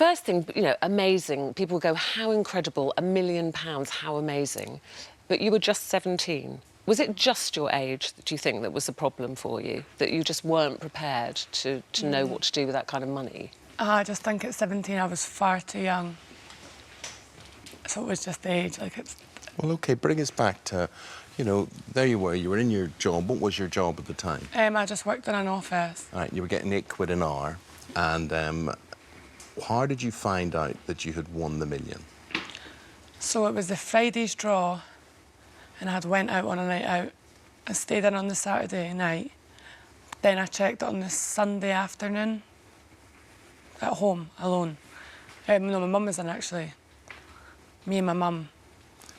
first thing, you know, amazing. People go, how incredible, £1 million, how amazing. But you were just 17. Was it just your age, do you think, that was the problem for you? That you just weren't prepared to know what to do with that kind of money? I just think at 17 I was far too young. So it was just the age, like it's... Well, OK, bring us back to, you know, there you were in your job. What was your job at the time? I just worked in an office. Right, you were getting £8 an hour, and how did you find out that you had won the million? So it was the Friday's draw, and I had went out on a night out. I stayed in on the Saturday night. Then I checked it on the Sunday afternoon at home, alone. No, my mum was in, actually. Me and my mum.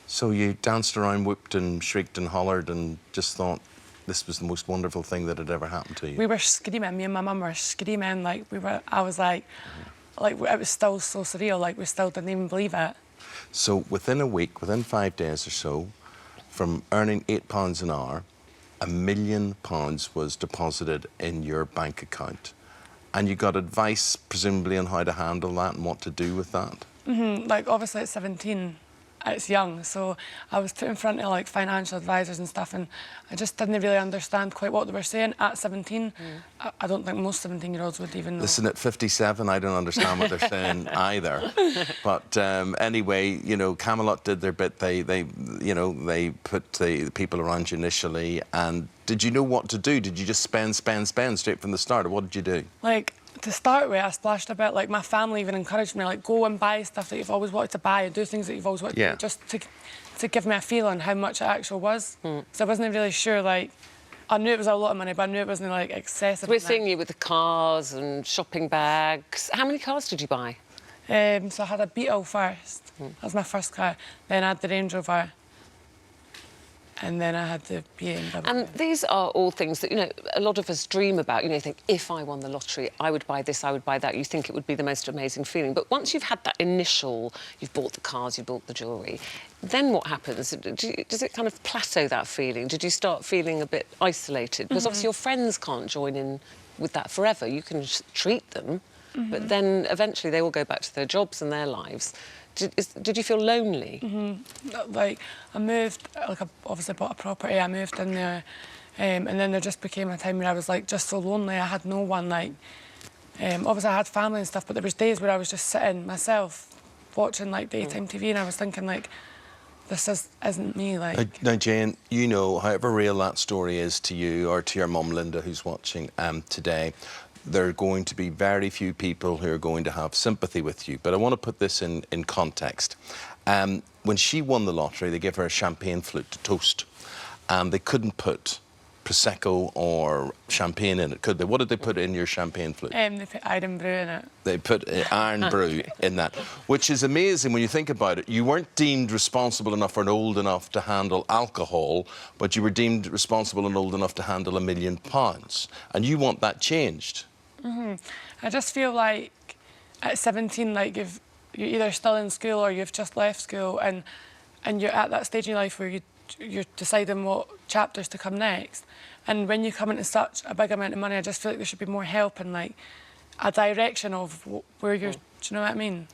So you danced around, whooped and shrieked and hollered and just thought this was the most wonderful thing that had ever happened to you? We were screaming. Me and my mum were screaming. Like, I was like, it was still so surreal. Like, we still didn't even believe it. So within a week, within 5 days or so, from earning £8 an hour, £1 million was deposited in your bank account. And you got advice, presumably, on how to handle that and what to do with that? Like, obviously, at 17, it's young, so I was put in front of, like, financial advisors and stuff, and I just didn't really understand quite what they were saying at 17. I don't think most 17-year-olds would even know. Listen, at 57, I don't understand what they're saying either. But anyway, you know, Camelot did their bit. They put the people around you initially, and did you know what to do? Did you just spend straight from the start, or what did you do? Like, to start with, I splashed a bit. Like, my family even encouraged me, like, go and buy stuff that you've always wanted to buy and do things that you've always wanted to do, just to give me a feeling how much it actually was. So I wasn't really sure, like, I knew it was a lot of money, but I knew it wasn't, like, excessive. We're seeing you with the cars and shopping bags. How many cars did you buy? So I had a Beetle first. That was my first car. Then I had the Range Rover. And then I had the BMW. And these are all things that, you know, a lot of us dream about. You know, you think, if I won the lottery, I would buy this, I would buy that. You think it would be the most amazing feeling. But once you've had that initial, you've bought the cars, you've bought the jewellery, then what happens? Does it kind of plateau, that feeling? Did you start feeling a bit isolated? Because obviously your friends can't join in with that forever. You can treat them, but then eventually they will go back to their jobs and their lives. Did you feel lonely? Like, I moved, like, I obviously bought a property, I moved in there, and then there just became a time where I was, like, just so lonely. I had no one, like, obviously I had family and stuff, but there was days where I was just sitting myself, watching, like, daytime TV, and I was thinking, like, this isn't me, like... Now, Jane, you know, however real that story is to you, or to your mum, Linda, who's watching today, there are going to be very few people who are going to have sympathy with you. But I want to put this in context. When she won the lottery, they gave her a champagne flute to toast. And they couldn't put Prosecco or champagne in it, could they? What did they put in your champagne flute? They put iron brew in it. They put iron brew in that, which is amazing when you think about it. You weren't deemed responsible enough or old enough to handle alcohol, but you were deemed responsible and old enough to handle £1 million. And you want that changed. I just feel like at 17, like, you're either still in school or you've just left school, and you're at that stage in your life where you're deciding what chapters to come next. And when you come into such a big amount of money, I just feel like there should be more help and, like, a direction of where you're... Do you know what I mean?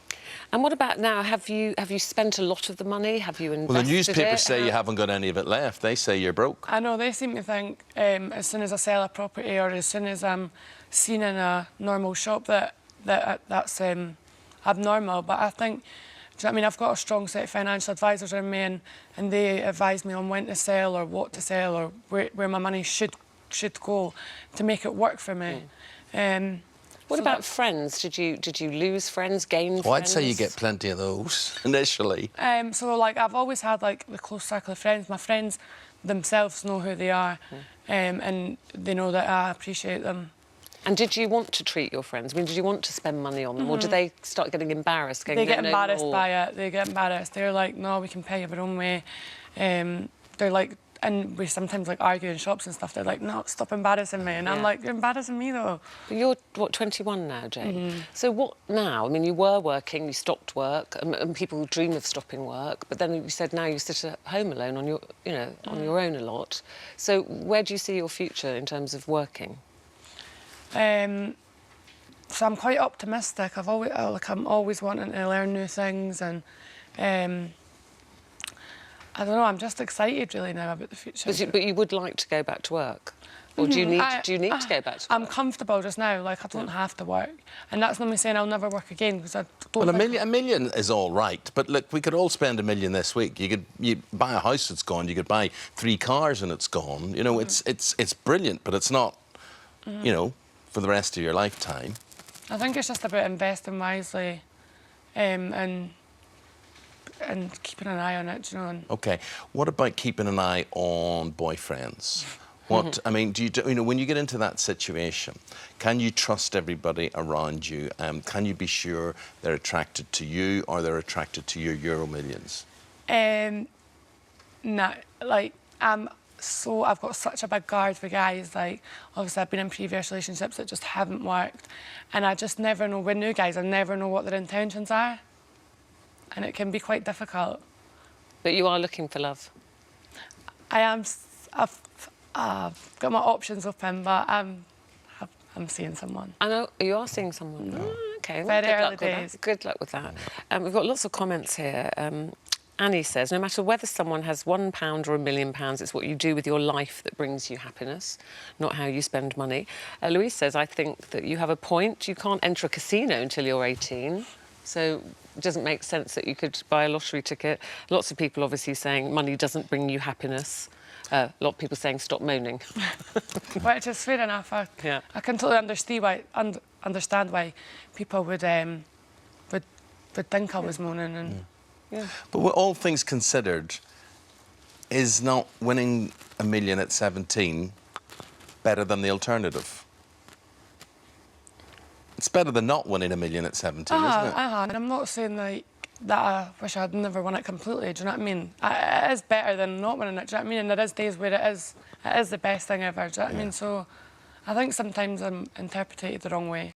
And what about now? Have you spent a lot of the money? Have you invested? Well, the newspapers say you haven't got any of it left. They say you're broke. I know, they seem to think as soon as I sell a property or as soon as I'm seen in a normal shop that's abnormal. But I think, do you know what I mean? I've got a strong set of financial advisors around me, and they advise me on when to sell or what to sell or where my money should go to make it work for me. What about friends? Did you lose friends, gain friends? Well, I'd say you get plenty of those initially. So, like, I've always had, like, the close circle of friends. My friends themselves know who they are, and they know that I appreciate them. And did you want to treat your friends? I mean, did you want to spend money on them, or did they start getting embarrassed? They get embarrassed by it. They get embarrassed. They're like, no, we can pay you our own way. They're like, and we sometimes, like, argue in shops and stuff. They're like, no, stop embarrassing me. And I'm like, you're embarrassing me, though. But you're, what, 21 now, Jane? So what now? I mean, you were working, you stopped work, and people dream of stopping work, but then you said now you sit at home alone on your, you know, on your own a lot. So where do you see your future in terms of working? so I'm quite optimistic. I'm always wanting to learn new things, and I don't know. I'm just excited really now about the future. But you would like to go back to work, or do you need to go back to work? I'm comfortable just now. Like, I don't have to work, and that's not me saying I'll never work again, because I don't. Well, a million is all right, but look, we could all spend $1 million this week. You buy a house, it's gone. You could buy 3 cars and it's gone. You know, it's brilliant, but it's not, you know, for the rest of your lifetime. I think it's just about investing wisely, and keeping an eye on it, you know. And OK. What about keeping an eye on boyfriends? What, I mean, you know, when you get into that situation, can you trust everybody around you? Can you be sure they're attracted to you or they're attracted to your EuroMillions? No, like, I've got such a big guard for guys. Like, obviously I've been in previous relationships that just haven't worked, and I just never know, with new guys, I never know what their intentions are, and it can be quite difficult. But you are looking for love? I am. I've got my options open, but I'm seeing someone. I know, you are seeing someone? No. Oh, OK, well, Very early days. Good luck with that. We've got lots of comments here. Annie says, no matter whether someone has £1 or £1 million, it's what you do with your life that brings you happiness, not how you spend money. Louise says, I think that you have a point. You can't enter a casino until you're 18, so it doesn't make sense that you could buy a lottery ticket. Lots of people obviously saying money doesn't bring you happiness. A lot of people saying stop moaning. Which is fair enough. I can totally understand why people would think I was moaning. And But with all things considered, is not winning $1 million at 17 better than the alternative? It's better than not winning $1 million at 17, isn't it? And I'm not saying like that I wish I'd never won it completely, do you know what I mean? It is better than not winning it, do you know what I mean? And there is days where it is the best thing ever, do you know what I mean? So I think sometimes I'm interpreted the wrong way.